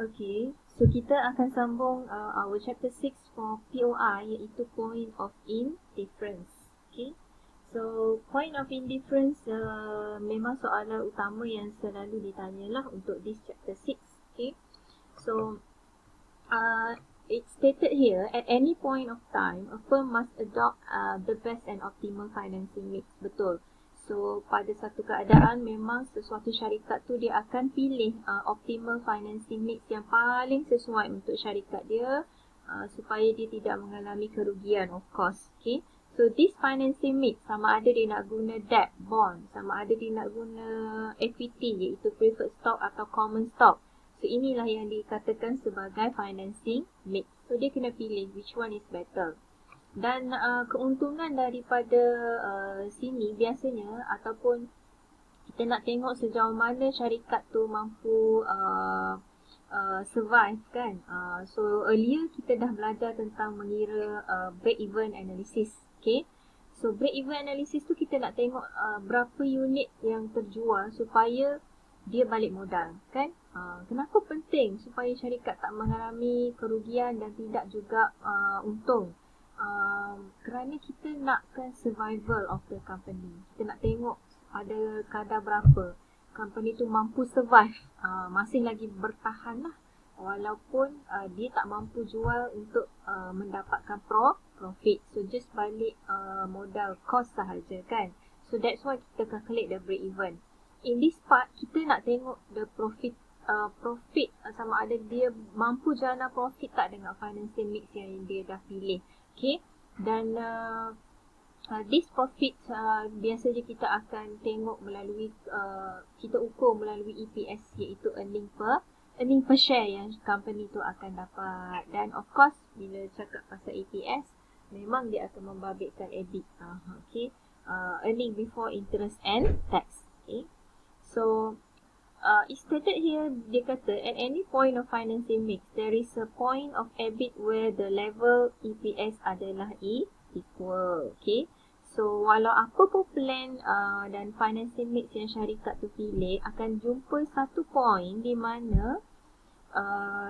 Okay, so kita akan sambung our chapter 6 for POI, iaitu point of indifference. Okay, so point of indifference memang soalan utama yang selalu ditanyalah untuk this chapter 6. Okay, so it's stated here, at any point of time, a firm must adopt the best and optimal financing mix. Betul. So, pada satu keadaan memang sesuatu syarikat tu dia akan pilih optimal financing mix yang paling sesuai untuk syarikat dia supaya dia tidak mengalami kerugian, of course. Okay. So, this financing mix sama ada dia nak guna debt, bond, sama ada dia nak guna equity iaitu preferred stock atau common stock. So, inilah yang dikatakan sebagai financing mix. So, dia kena pilih which one is better. Dan keuntungan daripada sini biasanya ataupun kita nak tengok sejauh mana syarikat tu mampu survive kan. So earlier kita dah belajar tentang mengira break even analysis. Okay. So break even analysis tu kita nak tengok berapa unit yang terjual supaya dia balik modal kan. Kenapa penting supaya syarikat tak mengalami kerugian dan tidak juga untung? Kerana kita nakkan survival of the company. Kita nak tengok ada kadar berapa company tu mampu survive, masih lagi bertahan lah, walaupun dia tak mampu jual untuk mendapatkan profit. So just balik modal cost sahaja kan. So that's why kita calculate the break even. In this part kita nak tengok the profit sama ada dia mampu jana profit tak dengan financing mix yang dia dah pilih. Okay, dan this profit biasanya kita akan tengok melalui kita ukur melalui EPS iaitu earning per share yang company tu akan dapat. Dan of course bila cakap pasal EPS memang dia akan membabitkan EBIT. Okay, earning before interest and tax. Okay, so it's stated here, dia kata at any point of financing mix there is a point of EBIT where the level EPS adalah equal. Okay, so walau apa pun plan dan financing mix yang syarikat tu pilih, akan jumpa satu point di mana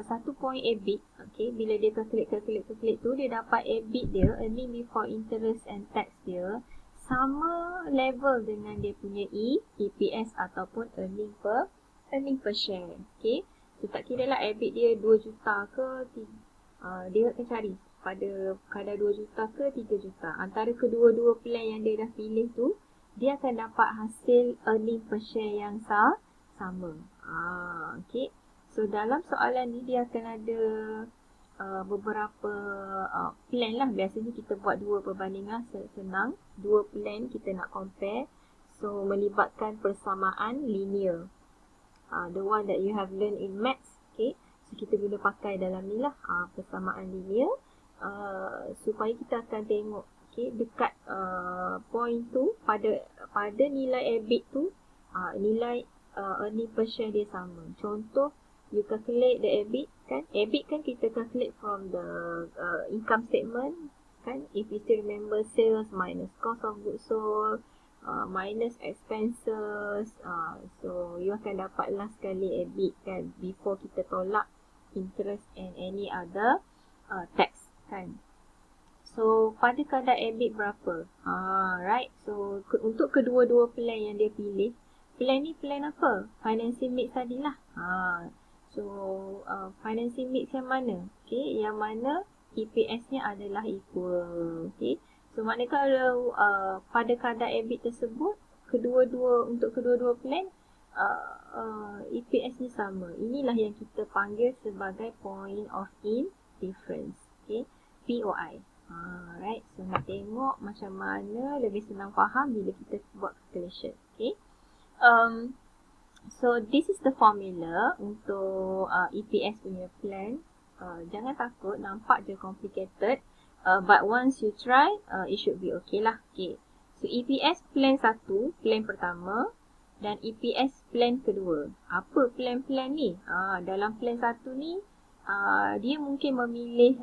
satu point EBIT. Okay, bila dia calculate tu dia dapat EBIT dia, earning before interest and tax dia sama level dengan dia punya EPS ataupun earning per share. Okay, so tak kira lah EBIT dia 2 juta ke dia akan cari pada kadar 2 juta ke 3 juta. Antara kedua-dua plan yang dia dah pilih tu, dia akan dapat hasil earning per share yang sama. Okay, so dalam soalan ni dia akan ada beberapa plan lah. Biasanya kita buat dua perbandingan, senang. Dua plan kita nak compare. So melibatkan persamaan linear. The one that you have learned in maths. Okay, so kita guna pakai dalam ni lah persamaan linear supaya kita akan tengok okay, dekat point tu pada nilai EBIT tu nilai earning per share dia sama. Contoh, you calculate the EBIT kan. EBIT kan kita calculate from the income statement kan. If you still remember, sales minus cost of goods sold minus expenses. So you akan dapat last kali EBIT kan, before kita tolak interest and any other tax kan. So pada kadar EBIT berapa? Right. So untuk kedua-dua plan yang dia pilih, plan ni plan apa? Financing mix tadilah. So financing mix yang mana? Okay, yang mana EPS nya adalah equal. Okay, so maknanya kalau pada kadar EBIT tersebut untuk kedua-dua plan EPS ni sama. Inilah yang kita panggil sebagai point of indifference. Okay, POI. Right, so nak tengok macam mana lebih senang faham bila kita buat calculation. Okay, so this is the formula untuk EPS punya plan. Jangan takut, nampak je complicated, but once you try, it should be okay lah. Okay, so EPS plan 1, plan pertama, dan EPS plan kedua. Apa plan-plan ni? Dalam plan 1 ni, dia mungkin memilih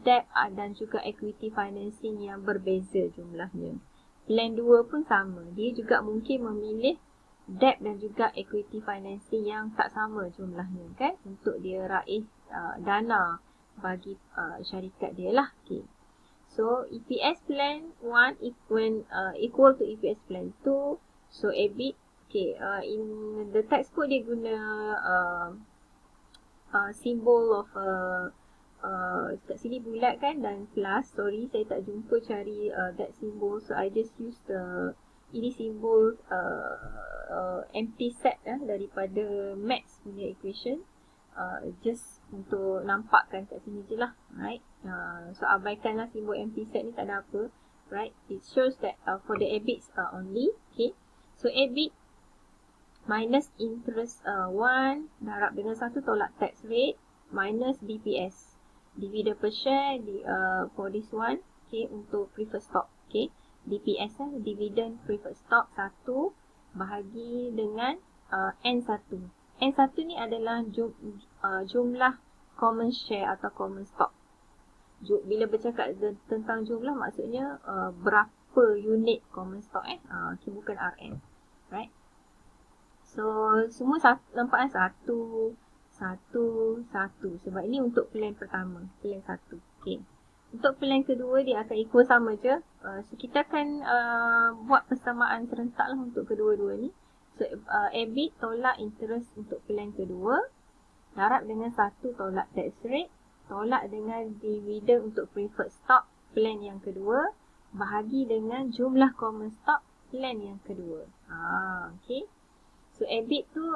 debt dan juga equity financing yang berbeza jumlahnya. Plan 2 pun sama, dia juga mungkin memilih debt dan juga equity financing yang tak sama jumlahnya kan, untuk dia raih dana bagi syarikat dia lah. Okay. So EPS plan 1 equal to EPS plan 2. So EBIT, okay, in the textbook dia guna simbol of kat sini bulat kan dan plus. Sorry, saya tak jumpa cari that symbol, so I just use ini simbol empty set daripada maths punya equation, just untuk nampakkan kat sini je lah, right? So abaikanlah simbol empty set ni, tak ada apa, right? It shows that for the EBIT only. Okay, so EBIT minus interest 1 darab dengan 1 tolak tax rate minus DPS, dividend per share for this one. Okay, untuk preferred stock. Okay, DPS dividend preferred stock 1 bahagi dengan N1. N1 ni adalah jumlah common share atau common stock. Bila bercakap tentang jumlah, maksudnya berapa unit common stock okay, bukan RM, right? So semua nampak satu sebab ini untuk plan pertama, plan 1. Okay. Untuk plan kedua dia akan equal sama je. So kita akan buat persamaan serentak lah untuk kedua-dua ni. So EBIT tolak interest untuk plan kedua, darab dengan 1 tolak tax rate, tolak dengan dividend untuk preferred stock plan yang kedua, bahagi dengan jumlah common stock plan yang kedua. Okay. So EBIT tu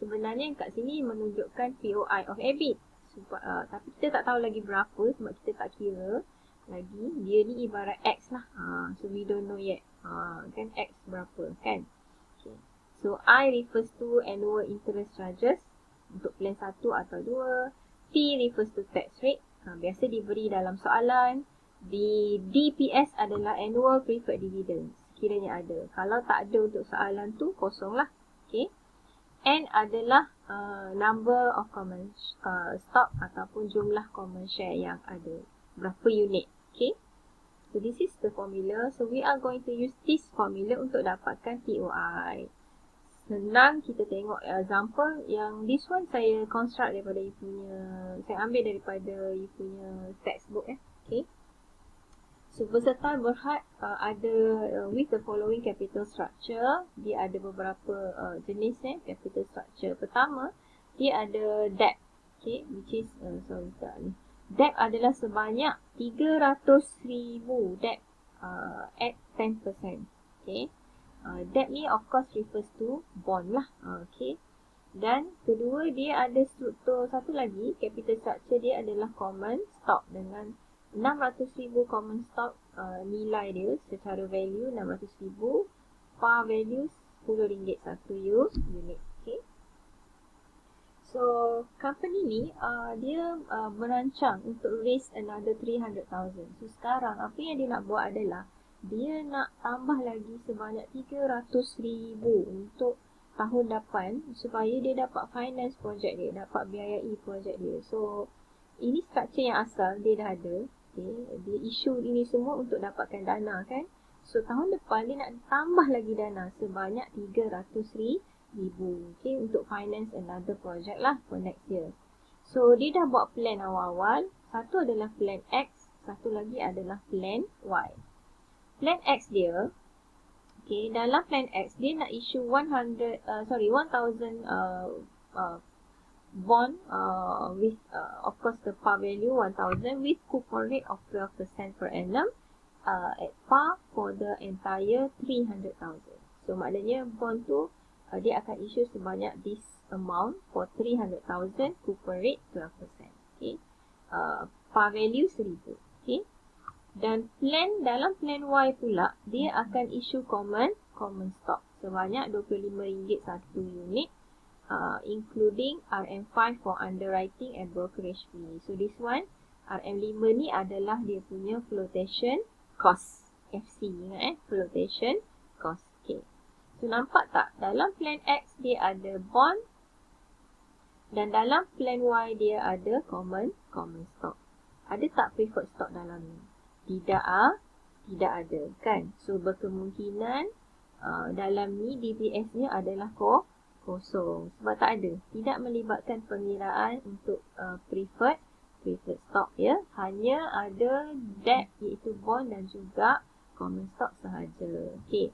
sebenarnya kat sini menunjukkan POI of EBIT. Tapi kita tak tahu lagi berapa sebab kita tak kira lagi. Dia ni ibarat X lah. So we don't know yet. Kan X berapa kan. Okay. So I refers to annual interest charges untuk plan 1 atau 2. T refers to tax rate. Biasa diberi dalam soalan. Di DPS adalah annual preferred dividends. Kiranya ada. Kalau tak ada untuk soalan tu, kosong lah. Okay. N adalah number of common stock ataupun jumlah common share yang ada. Berapa unit. Okay. So this is the formula. So we are going to use this formula untuk dapatkan POI. Senang kita tengok example yang this one saya construct daripada you punya, saya ambil daripada you punya textbook Okay. So peserta berhad ada with the following capital structure. Dia ada beberapa jenis capital structure. Pertama, dia ada debt. Okay, which is debt adalah sebanyak 300,000 debt at 10%. Okay. Debt ni of course refers to bond lah. Okay. Dan kedua, dia ada struktur satu lagi, capital structure dia adalah common stock dengan 600,000 common stock nilai dia secara value 600,000, par value RM10 satu unit. Okay. So company ni dia merancang untuk raise another 300,000. So sekarang apa yang dia nak buat adalah dia nak tambah lagi sebanyak 300,000 untuk tahun depan supaya dia dapat finance projek dia, dapat biayai projek dia. So ini structure yang asal dia dah ada. Okay. Dia issue ini semua untuk dapatkan dana kan. So tahun depan dia nak tambah lagi dana sebanyak 300,000 okay, untuk finance another project lah for next year. So dia dah buat plan awal-awal. Satu adalah plan X, satu lagi adalah plan Y. Plan X dia, okay, dalam plan X dia nak issue 1,000 bond with of course the par value 1,000 with coupon rate of 12% per annum at par for the entire 300,000. So maknanya bond tu dia akan issue sebanyak this amount for 300,000, coupon rate 12%. Okay. Par value 1,000. Okay. Dan dalam plan Y pula dia akan issue common stock sebanyak RM25 satu unit. Including RM5 for underwriting and brokerage fee. So this one, RM5 ni adalah dia punya flotation cost. FC, ingat flotation cost. Okay. So nampak tak? Dalam plan X dia ada bond. Dan dalam plan Y dia ada common stock. Ada tak preferred stock dalam ni? Tidak ada kan? So berkemungkinan dalam ni DPS nya adalah kosong sebab tak ada, tidak melibatkan pengiraan untuk preferred stock ya, hanya ada debt iaitu bond dan juga common stock sahaja. Okay,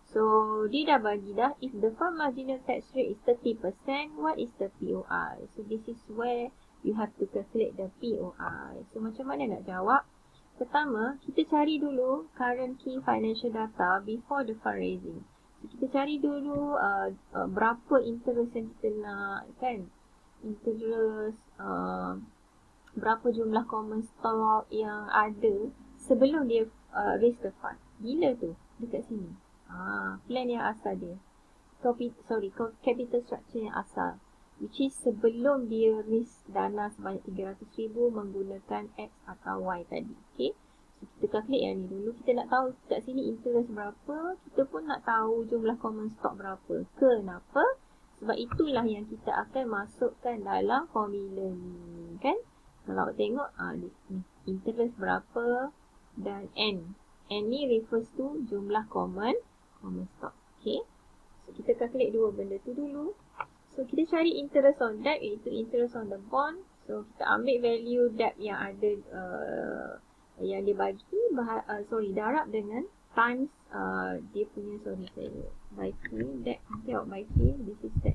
so dia dah bagi dah, if the firm marginal tax rate is 30%, what is the POI? So this is where you have to calculate the POI. So macam mana nak jawab? Pertama, kita cari dulu current key financial data before the fundraising. So, kita cari dulu berapa interest yang kita nak kan. Interest, berapa jumlah common stock yang ada sebelum dia raise the fund. Bila tu? Dekat sini. Plan yang asal dia. Capital structure yang asal. Which is sebelum dia raise dana sebanyak 300,000 menggunakan X atau Y tadi. Okay. So, kita calculate yang ni dulu. Kita nak tahu kat sini interest berapa. Kita pun nak tahu jumlah common stock berapa. Kenapa? Sebab itulah yang kita akan masukkan dalam formula ni. Kan? Kalau tengok, ni, interest berapa dan N. N ni refers to jumlah common stock. Okay. So, kita calculate dua benda tu dulu. So, kita cari interest on debt iaitu interest on the bond. So, kita ambil value debt yang ada, yang dia bagi, darab dengan times dia punya, by K, debt, tengok by K, this is that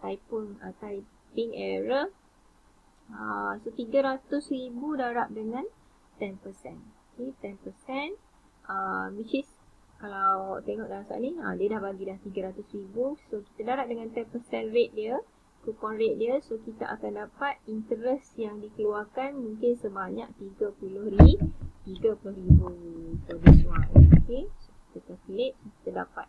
typing error. So, 300,000 darab dengan 10%. Okay, 10%, which is, kalau tengok dalam soalan ni, dia dah bagi dah 300,000. So, kita darab dengan 10% rate dia, coupon rate dia. So, kita akan dapat interest yang dikeluarkan mungkin sebanyak 30,000 for this one. Okay, so kita calculate, kita dapat.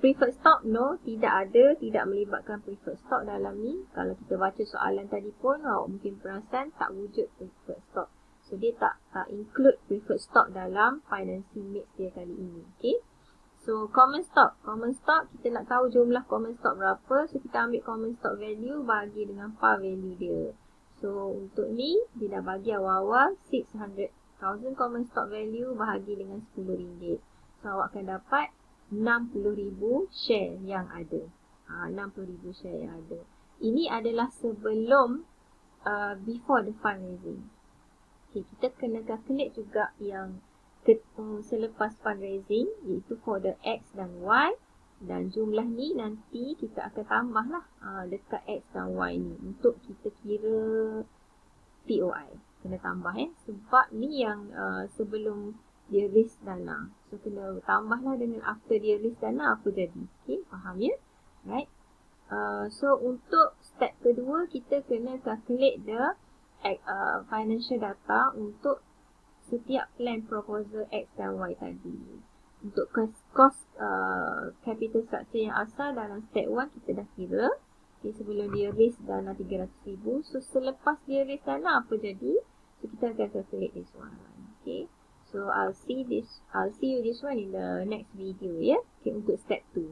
Preferred stock, no, tidak ada, tidak melibatkan preferred stock dalam ni. Kalau kita baca soalan tadi pun, mungkin perasan tak wujud preferred stock. So, dia tak include preferred stock dalam financing mix dia kali ini. Okay. So, common stock. Common stock, kita nak tahu jumlah common stock berapa. So, kita ambil common stock value, bagi dengan par value dia. So, untuk ni, dia dah bagi awal-awal 600,000 common stock value bahagi dengan RM10. So, awak akan dapat 60,000 share yang ada. 60,000 share yang ada. Ini adalah sebelum, before the fundraising. Okay, kita kena calculate juga yang selepas fundraising, iaitu for the X dan Y, dan jumlah ni nanti kita akan tambah lah dekat X dan Y ni untuk kita kira POI. Kena tambah sebab ni yang sebelum dia raise dana. So kena tambah lah dengan after dia raise dana apa jadi. Okay, faham ya? Right. So untuk step kedua, kita kena calculate the financial data untuk setiap plan proposal X dan Y tadi. Untuk cost capital structure yang asal dalam step 1 kita dah kira. Okay, sebelum dia raise dana 300,000. So selepas dia raise dana apa jadi? So kita akan calculate this one. Okay. So I'll see you this one in the next video ya. Okay, untuk step 2.